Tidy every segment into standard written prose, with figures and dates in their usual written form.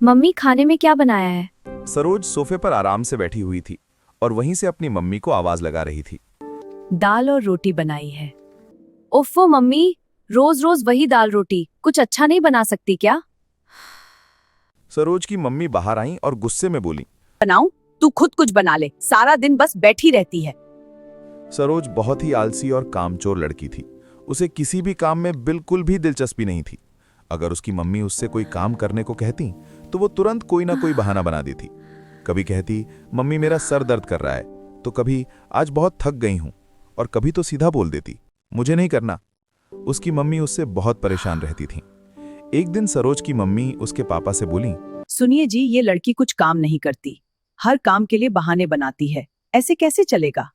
Mummy खाने में क्या बनाया है? सरोज सोफे पर आराम से बैठी हुई थी और वहीं से अपनी मम्मी को आवाज लगा रही थी। दाल और रोटी बनाई है। ओफो मम्मी, रोज रोज वही दाल रोटी, कुछ अच्छा नहीं बना सकती क्या? सरोज की मम्मी बाहर आईं और गुस्से में बोली। बनाऊं? तू खुद कुछ बना ले, सारा दिन बस बैठी रहती है। सरोज बहुत ही आलसी और कामचोर लड़की थी। उसे किसी भी काम में बिल्कुल भी दिलचस्पी नहीं थी। अगर उसकी मम्मी उससे कोई काम करने को कहती तो वो तुरंत कोई ना कोई बहाना बना देती। कभी कहती मम्मी मेरा सर दर्द कर रहा है, तो कभी आज बहुत थक गई हूं, और कभी तो सीधा बोल देती मुझे नहीं करना। उसकी मम्मी उससे बहुत परेशान रहती थी। एक दिन सरोज की मम्मी उसके पापा से बोली, सुनिए जी, ये लड़की कुछ काम नहीं करती, हर काम के लिए बहाने बनाती है, ऐसे कैसे चलेगा?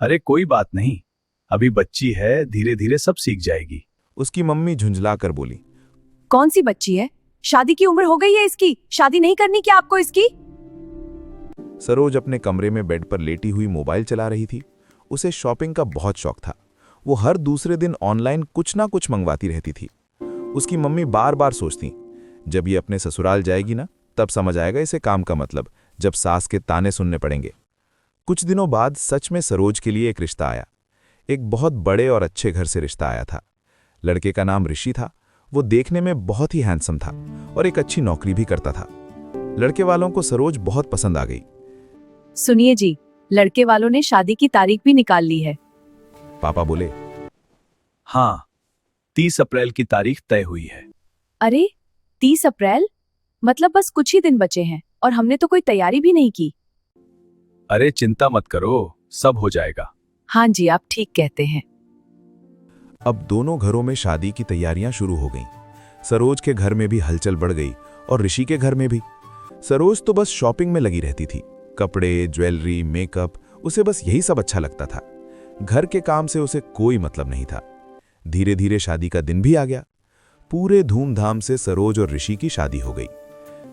अरे कोई बात नहीं, अभी बच्ची है, धीरे धीरे सब सीख जाएगी। उसकी मम्मी झुंझलाकर बोली। कौन सी बच्ची है? शादी की उम्र हो गई है इसकी, शादी नहीं करनी क्या आपको इसकी? सरोज अपने कमरे में बेड पर लेटी हुई मोबाइल चला रही थी। उसे शॉपिंग का बहुत शौक था। वो हर दूसरे दिन ऑनलाइन कुछ ना कुछ मंगवाती रहती थी। उसकी मम्मी बार बार सोचती, जब ये अपने ससुराल जाएगी ना, तब समझ आएगा इसे काम का मतलब, जब सास के ताने सुनने पड़ेंगे। कुछ दिनों बाद सच में सरोज के लिए एक रिश्ता आया। एक बहुत बड़े और अच्छे घर से रिश्ता आया था। लड़के का नाम ऋषि था। वो देखने में बहुत ही हैंडसम था और एक अच्छी नौकरी भी करता था। लड़के वालों को सरोज बहुत पसंद आ गई। सुनिए जी, लड़के वालों ने शादी की तारीख भी निकाल ली है। पापा बोले। हाँ, 30 अप्रैल की तारीख तय हुई है। अरे 30 अप्रैल? मतलब बस कुछ ही दिन बचे हैं और हमने तो कोई तैयारी भी नहीं की। अरे चिंता मत करो, सब हो जाएगा। हाँ जी, आप ठीक कहते हैं। अब दोनों घरों में शादी की तैयारियां शुरू हो गईं। सरोज के घर में भी हलचल बढ़ गई और ऋषि के घर में भी। सरोज तो बस शॉपिंग में लगी रहती थी। कपड़े, ज्वेलरी, मेकअप, उसे बस यही सब अच्छा लगता था। घर के काम से उसे कोई मतलब नहीं था। धीरे धीरे शादी का दिन भी आ गया। पूरे धूमधाम से सरोज और ऋषि की शादी हो गई।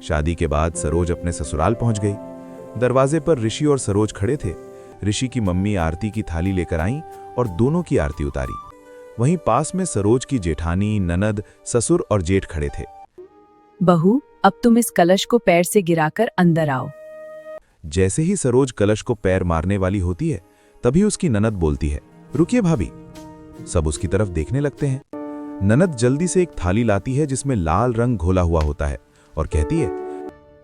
शादी के बाद सरोज अपने ससुराल पहुंच गई। दरवाजे पर ऋषि और सरोज खड़े थे। ऋषि की मम्मी आरती की थाली लेकर आईं और दोनों की आरती उतारी। वहीं पास में सरोज की जेठानी, ननद, ससुर और जेठ खड़े थे। बहू, अब तुम इस कलश को पैर से गिराकर अंदर आओ। जैसे ही सरोज कलश को पैर मारने वाली होती है, तभी उसकी ननद बोलती है, रुकिए भाभी। सब उसकी तरफ देखने लगते हैं। ननद जल्दी से एक थाली लाती है जिसमें लाल रंग घोला हुआ होता है और कहती है,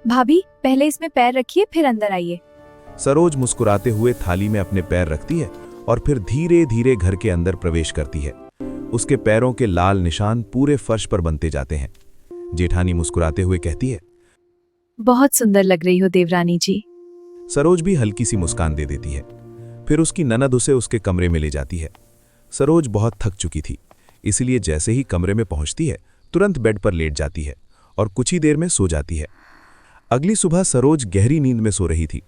भाभी पहले इसमें पैर रखिए फिर अंदर आइए। सरोज मुस्कुराते हुए थाली में अपने पैर रखती है और फिर धीरे धीरे घर के अंदर प्रवेश करती है। उसके पैरों के लाल निशान पूरे फर्श पर बनते जाते हैं। जेठानी मुस्कुराते हुए कहती है, बहुत सुंदर लग रही हो देवरानी जी। सरोज भी हल्की सी मुस्कान दे देती है। फिर उसकी ननद उसे उसके कमरे में ले जाती है। सरोज बहुत थक चुकी थी, इसलिए जैसे ही कमरे में पहुंचती है, तुरंत बेड पर लेट जाती है और कुछ ही देर में सो जाती है। अगली सुबह सरोज गहरी नींद में सो रही थी।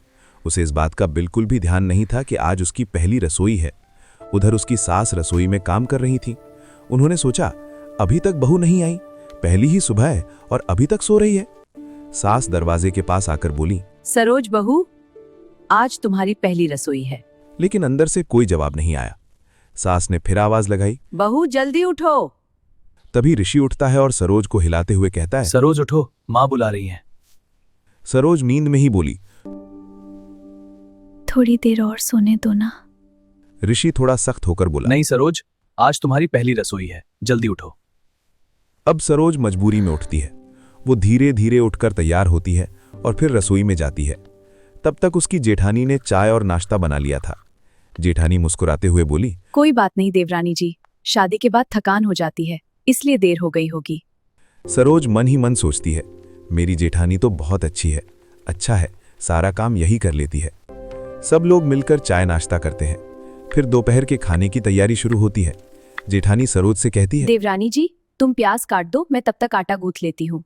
उसे इस बात का बिल्कुल भी ध्यान नहीं था कि आज उसकी पहली रसोई है। उधर उसकी सास रसोई में काम कर रही थी। उन्होंने सोचा, अभी तक बहू नहीं आई, पहली ही सुबह है और अभी तक सो रही है। सास दरवाजे के पास आकर बोली, सरोज बहू, आज तुम्हारी पहली रसोई है। लेकिन अंदर से कोई जवाब नहीं आया। सास ने फिर आवाज लगाई, बहू जल्दी उठो। तभी ऋषि उठता है और सरोज को हिलाते हुए कहता है, सरोज उठो, माँ बुला रही हैं। सरोज नींद में ही बोली, थोड़ी देर और सोने दो ना। ऋषि थोड़ा सख्त होकर बोला, नहीं सरोज, आज तुम्हारी पहली रसोई है, जल्दी उठो। अब सरोज मजबूरी में उठती है। वो धीरे धीरे उठकर तैयार होती है और फिर रसोई में जाती है। तब तक उसकी जेठानी ने चाय और नाश्ता बना लिया था। जेठानी मुस्कुराते हुए बोली, कोई बात नहीं देवरानी जी, शादी के बाद थकान हो जाती है, इसलिए देर हो गई होगी। सरोज मन ही मन सोचती है, मेरी जेठानी तो बहुत अच्छी है, अच्छा है, सारा काम यही कर लेती है। सब लोग मिलकर चाय नाश्ता करते हैं। फिर दोपहर के खाने की तैयारी शुरू होती है। जेठानी सरोज से कहती है, देवरानी जी तुम प्याज काट दो, मैं तब तक आटा गूंथ लेती हूँ।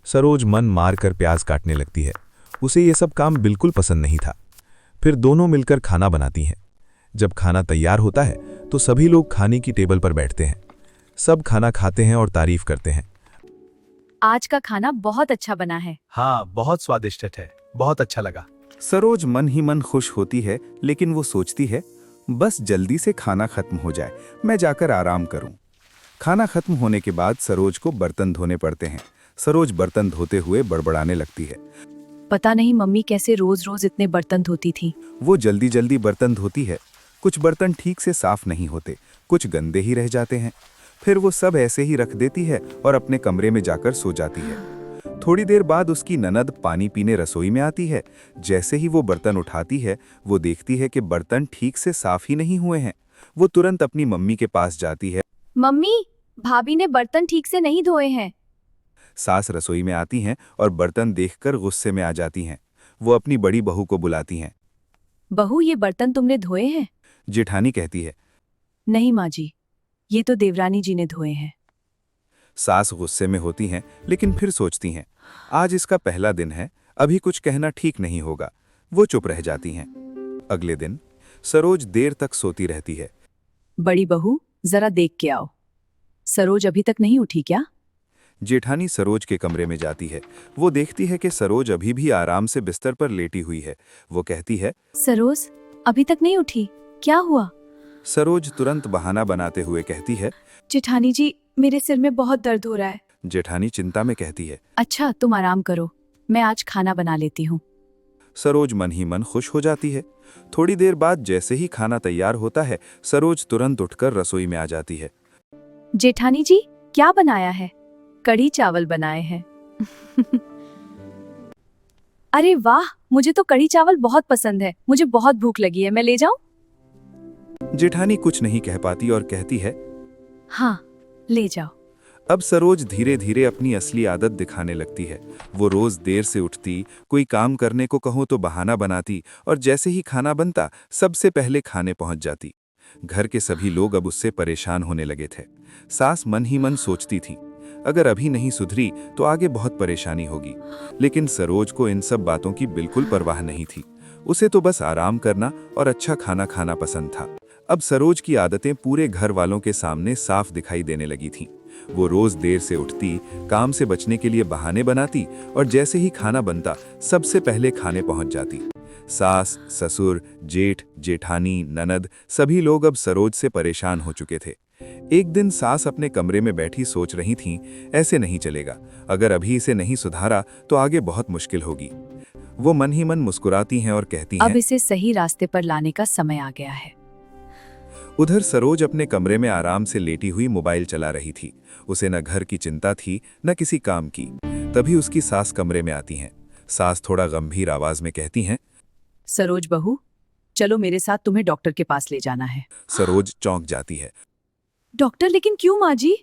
सरोज मन मार कर प्याज काटने लगती है। उसे ये सब काम बिल्कुल पसंद नहीं था। फिर दोनों मिलकर खाना बनाती हैं। जब खाना तैयार होता है तो सभी लोग खाने की टेबल पर बैठते हैं। सब खाना खाते हैं और तारीफ करते हैं। आज का खाना बहुत अच्छा बना है। हाँ, बहुत स्वादिष्ट है, बहुत अच्छा लगा। सरोज मन ही मन खुश होती है, लेकिन वो सोचती है, बस जल्दी से खाना खत्म हो जाए, मैं जाकर आराम करूं। खाना खत्म होने के बाद सरोज को बर्तन धोने पड़ते हैं। सरोज बर्तन धोते हुए बड़बड़ाने लगती है। पता नहीं मम्मी कैसे रोज रोज इतने बर्तन धोती थी। वो जल्दी जल्दी बर्तन धोती है। कुछ बर्तन ठीक से साफ नहीं होते, कुछ गंदे ही रह जाते हैं। फिर वो सब ऐसे ही रख देती है और अपने कमरे में जाकर सो जाती है। थोड़ी देर बाद उसकी ननद पानी पीने रसोई में आती है। जैसे ही वो बर्तन उठाती है, वो देखती है कि बर्तन ठीक से साफ ही नहीं हुए हैं। वो तुरंत अपनी मम्मी के पास जाती है। मम्मी, भाभी ने बर्तन ठीक से नहीं धोए हैं। सास रसोई में आती हैं और बर्तन देखकर गुस्से में आ जाती हैं। वो अपनी बड़ी बहू को बुलाती हैं। बहू, ये बर्तन तुमने धोए हैं? जेठानी कहती है। नहीं माँ जी, ये तो देवरानी जी ने धोए हैं। सास गुस्से में होती हैं, लेकिन फिर सोचती हैं, आज इसका पहला दिन है, अभी कुछ कहना ठीक नहीं होगा। वो चुप रह जाती हैं। अगले दिन सरोज देर तक सोती रहती है। बड़ी बहू, जरा देख के आओ, सरोज अभी तक नहीं उठी क्या? जेठानी सरोज के कमरे में जाती है। वो देखती है कि सरोज अभी भी आराम से बिस्तर पर लेटी हुई है। वो कहती है, सरोज अभी तक नहीं उठी, क्या हुआ? सरोज तुरंत बहाना बनाते हुए कहती है। जेठानी जी, मेरे सिर में बहुत दर्द हो रहा है। जेठानी चिंता में कहती है। अच्छा, तुम आराम करो, मैं आज खाना बना लेती हूँ। सरोज मन ही मन खुश हो जाती है। थोड़ी देर बाद जैसे ही खाना तैयार होता है, सरोज तुरंत उठकर रसोई में आ जाती है। जेठानी जी, क्या बनाया है? कढ़ी चावल बनाए हैं। अरे वाह, मुझे तो कढ़ी चावल बहुत पसंद है। मुझे बहुत भूख लगी है, मैं ले जाऊं? जेठानी कुछ नहीं कह पाती और कहती है, हाँ, ले जाओ। अब सरोज धीरे धीरे अपनी असली आदत दिखाने लगती है। वो रोज देर से उठती, कोई काम करने को कहो तो बहाना बनाती, और जैसे ही खाना बनता सबसे पहले खाने पहुंच जाती। घर के सभी लोग अब उससे परेशान होने लगे थे। सास मन ही मन सोचती थी, अगर अभी नहीं सुधरी तो आगे बहुत परेशानी होगी। लेकिन सरोज को इन सब बातों की बिल्कुल परवाह नहीं थी। उसे तो बस आराम करना और अच्छा खाना खाना पसंद था। अब सरोज की आदतें पूरे घर वालों के सामने साफ दिखाई देने लगी थीं। वो रोज देर से उठती, काम से बचने के लिए बहाने बनाती, और जैसे ही खाना बनता सबसे पहले खाने पहुंच जाती। सास, ससुर, जेठ, जेठानी, ननद सभी लोग अब सरोज से परेशान हो चुके थे। एक दिन सास अपने कमरे में बैठी सोच रही थीं, ऐसे नहीं चलेगा। अगर अभी इसे नहीं सुधारा तो आगे बहुत मुश्किल होगी। वो मन ही मन मुस्कुराती हैं और कहती हैं, अब इसे सही रास्ते पर लाने का समय आ गया है। उधर सरोज अपने कमरे में आराम से लेटी हुई मोबाइल चला रही थी। उसे न घर की चिंता थी, न किसी काम की। तभी उसकी सास कमरे में आती हैं। सास थोड़ा गंभीर आवाज में कहती हैं, सरोज बहू, चलो मेरे साथ, तुम्हें डॉक्टर के पास ले जाना है। सरोज चौंक जाती है। डॉक्टर, लेकिन क्यों माँ जी?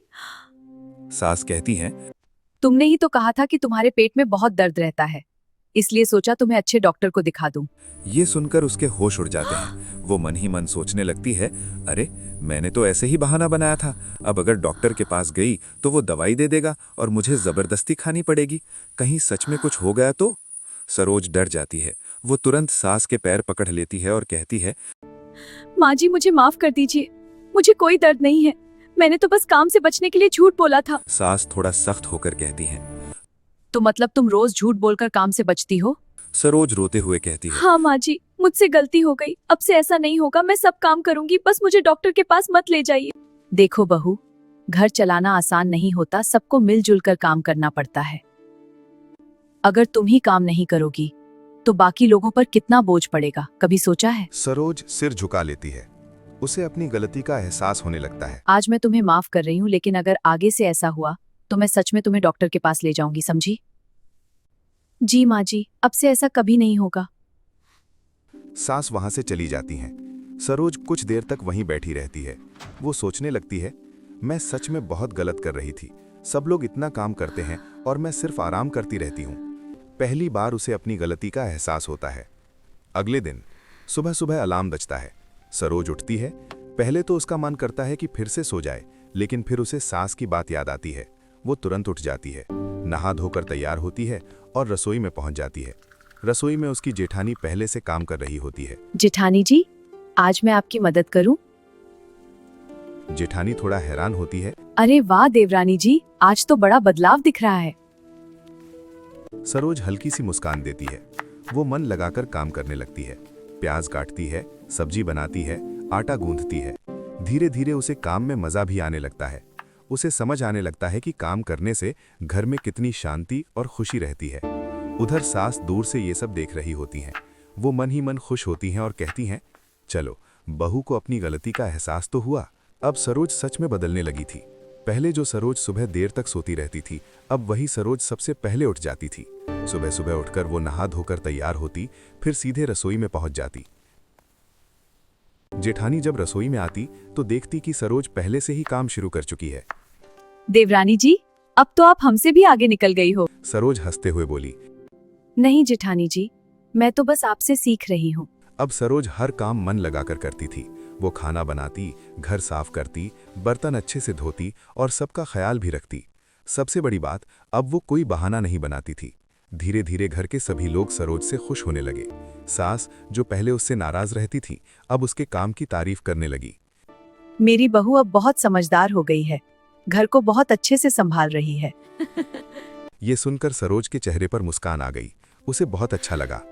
सास कहती हैं, तुमने ही तो कहा था कि तुम्हारे पेट में बहुत दर्द रहता है, इसलिए सोचा तुम्हें अच्छे डॉक्टर को दिखा दूं। ये सुनकर उसके होश उड़ जाते हैं। वो मन ही मन सोचने लगती है, अरे मैंने तो ऐसे ही बहाना बनाया था। अब अगर डॉक्टर के पास गई तो वो दवाई दे देगा और मुझे जबरदस्ती खानी पड़ेगी। कहीं सच में कुछ हो गया तो? सरोज डर जाती है। वो तुरंत सास के पैर पकड़ लेती है और कहती है, माँ जी, मुझे माफ कर दीजिए, मुझे कोई दर्द नहीं है। मैंने तो बस काम से बचने के लिए झूठ बोला था। सास थोड़ा सख्त होकर कहती हैं। तो मतलब तुम रोज झूठ बोलकर काम से बचती हो? सरोज रोते हुए कहती है, हाँ माँ जी, मुझसे गलती हो गई, अब से ऐसा नहीं होगा। मैं सब काम करूंगी, बस मुझे डॉक्टर के पास मत ले जाइए। देखो बहू, घर चलाना आसान नहीं होता, सबको मिलजुल कर काम करना पड़ता है। अगर तुम ही काम नहीं करोगी तो बाकी लोगों पर कितना बोझ पड़ेगा, कभी सोचा है? सरोज सिर झुका लेती है। उसे अपनी गलती का एहसास होने लगता है। आज मैं तुम्हें माफ कर रही हूँ, लेकिन अगर आगे से ऐसा हुआ तो मैं सच में तुम्हें डॉक्टर के पास ले जाऊंगी, समझी? जी माँ जी, अब से ऐसा कभी नहीं होगा। सास वहां से चली जाती हैं। सरोज कुछ देर तक वहीं बैठी रहती है। वो सोचने लगती है, मैं सच में बहुत गलत कर रही थी। सब लोग इतना काम करते हैं और मैं सिर्फ आराम करती रहती हूँ। पहली बार उसे अपनी गलती का एहसास होता है। अगले दिन सुबह सुबह अलार्म बजता है। सरोज उठती है। पहले तो उसका मन करता है कि फिर से सो जाए, लेकिन फिर उसे सास की बात याद आती है। वो तुरंत उठ जाती है, नहा धोकर तैयार होती है और रसोई में पहुंच जाती है। रसोई में उसकी जेठानी पहले से काम कर रही होती है। जेठानी जी, आज मैं आपकी मदद करूं? जेठानी थोड़ा हैरान होती है। अरे वाह देवरानी जी, आज तो बड़ा बदलाव दिख रहा है। सरोज हल्की सी मुस्कान देती है। वो मन लगाकर काम करने लगती है। प्याज काटती है, सब्जी बनाती है, आटा गूंथती है। धीरे धीरे उसे काम में मजा भी आने लगता है। उसे समझ आने लगता है कि काम करने से घर में कितनी शांति और खुशी रहती है। उधर सास दूर से ये सब देख रही होती हैं। वो मन ही मन खुश होती हैं और कहती हैं, चलो, बहू को अपनी गलती का एहसास तो हुआ। अब सरोज सच में बदलने लगी थी। पहले जो सरोज सुबह देर तक सोती रहती थी, अब वही सरोज सबसे पहले उठ जाती थी। सुबह सुबह उठकर वो नहा धोकर तैयार होती, फिर सीधे रसोई में पहुंच जाती। जेठानी जब रसोई में आती तो देखती कि सरोज पहले से ही काम शुरू कर चुकी है। देवरानी जी, अब तो आप हमसे भी आगे निकल गई हो। सरोज हंसते हुए बोली। नहीं जेठानी जी, मैं तो बस आपसे सीख रही हूँ। अब सरोज हर काम मन लगाकर करती थी। वो खाना बनाती, घर साफ करती, बर्तन अच्छे से धोती और सबका ख्याल भी रखती। सबसे बड़ी बात, अब वो कोई बहाना नहीं बनाती थी। धीरे धीरे घर के सभी लोग सरोज से खुश होने लगे। सास, जो पहले उससे नाराज रहती थी, अब उसके काम की तारीफ करने लगी। मेरी बहू अब बहुत समझदार हो गई है, घर को बहुत अच्छे से संभाल रही है। ये सुनकर सरोज के चेहरे पर मुस्कान आ गई। उसे बहुत अच्छा लगा।